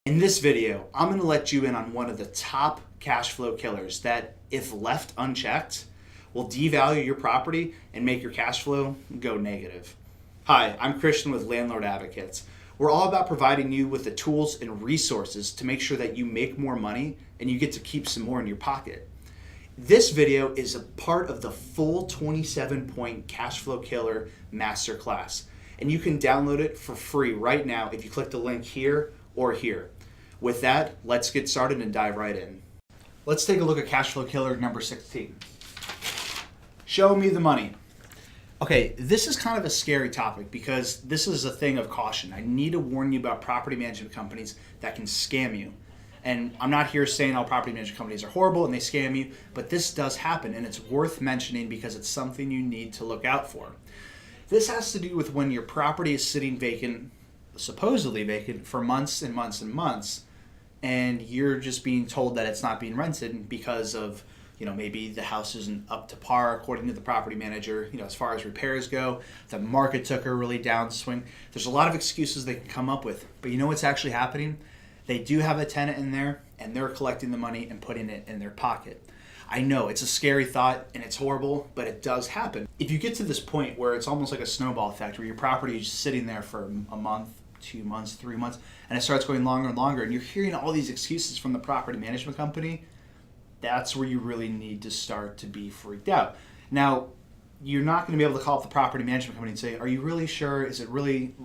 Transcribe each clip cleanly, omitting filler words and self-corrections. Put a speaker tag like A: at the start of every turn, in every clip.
A: In this video, I'm going to let you in on one of the top cash flow killers that, if left unchecked, will devalue your property and make your cash flow go negative. Hi, I'm Christian with Landlord Advocates. We're all about providing you with the tools and resources to make sure that you make more money and you get to keep some more in your pocket. This video is a part of the full 27-point Cash Flow Killer Masterclass, and you can download it for free right now if you click the link here or here. With that, let's get started and dive right in. Let's take a look at Cash Flow Killer number 16. Show me the money. Okay, this is kind of a scary topic because this is a thing of caution. I need to warn you about property management companies that can scam you. And I'm not here saying all property management companies are horrible and they scam you, but this does happen and it's worth mentioning because it's something you need to look out for. This has to do with when your property is sitting vacant, supposedly vacant, for months and months and months, and you're just being told that it's not being rented because of, maybe the house isn't up to par according to the property manager, as far as repairs go, the market took a really downswing. There's a lot of excuses they can come up with, but you know what's actually happening? They do have a tenant in there and they're collecting the money and putting it in their pocket. I know it's a scary thought and it's horrible, but it does happen. If you get to this point where it's almost like a snowball effect, where your property is sitting there for a month, 2 months, 3 months, and it starts going longer and longer, and you're hearing all these excuses from the property management company, that's where you really need to start to be freaked out. Now, you're not going to be able to call up the property management company and say, are you really sure?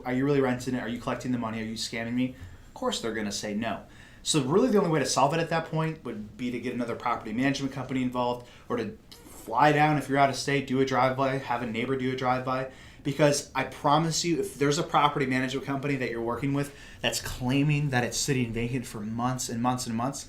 A: Are you really renting it? Are you collecting the money? Are you scamming me? Of course they're going to say no. So really the only way to solve it at that point would be to get another property management company involved, or to fly down if you're out of state, do a drive-by, have a neighbor do a drive-by. Because I promise you, if there's a property management company that you're working with that's claiming that it's sitting vacant for months and months and months,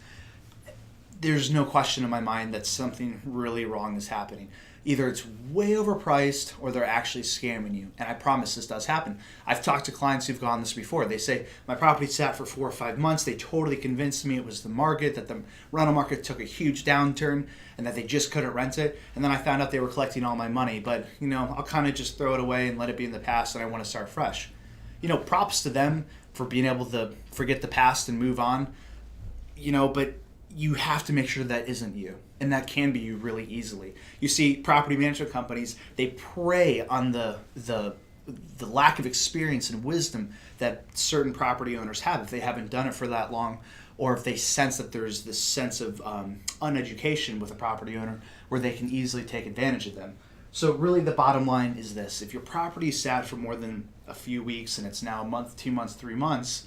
A: there's no question in my mind that something really wrong is happening. Either it's way overpriced or they're actually scamming you. And I promise this does happen. I've talked to clients who've gone this before. They say, my property sat for 4 or 5 months. They totally convinced me it was the market, that the rental market took a huge downturn and that they just couldn't rent it. And then I found out they were collecting all my money. But, I'll kind of just throw it away and let it be in the past, and I want to start fresh. Props to them for being able to forget the past and move on. But you have to make sure that isn't you. And that can be you really easily. You see, property management companies, they prey on the lack of experience and wisdom that certain property owners have if they haven't done it for that long, or if they sense that there's this sense of uneducation with a property owner where they can easily take advantage of them. So really the bottom line is this: if your property sat for more than a few weeks and it's now a month, 2 months, 3 months,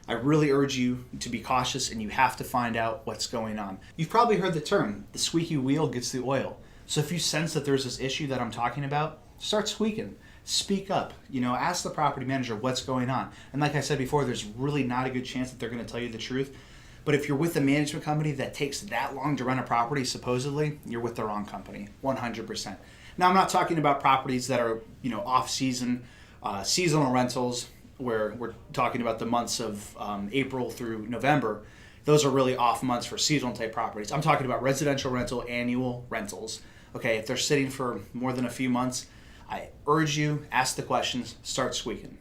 A: I really urge you to be cautious, and you have to find out what's going on. You've probably heard the term, the squeaky wheel gets the oil. So if you sense that there's this issue that I'm talking about, start squeaking. Speak up. Ask the property manager what's going on. And like I said before, there's really not a good chance that they're going to tell you the truth. But if you're with a management company that takes that long to rent a property, supposedly, you're with the wrong company, 100%. Now, I'm not talking about properties that are, off-season, seasonal rentals, where we're talking about the months of April through November. Those are really off months for seasonal type properties. I'm talking about residential rental, annual rentals. Okay, if they're sitting for more than a few months, I urge you, ask the questions, start squeaking.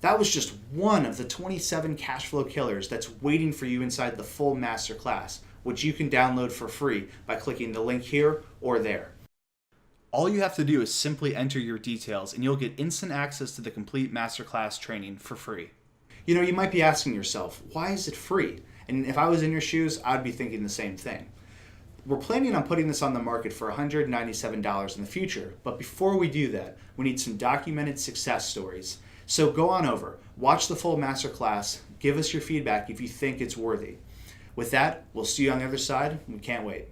A: That was just one of the 27 cash flow killers that's waiting for you inside the full masterclass, which you can download for free by clicking the link here or there. All you have to do is simply enter your details and you'll get instant access to the complete masterclass training for free. You might be asking yourself, why is it free? And if I was in your shoes, I'd be thinking the same thing. We're planning on putting this on the market for $197 in the future, but before we do that, we need some documented success stories. So go on over, watch the full masterclass, give us your feedback if you think it's worthy. With that, we'll see you on the other side. We can't wait.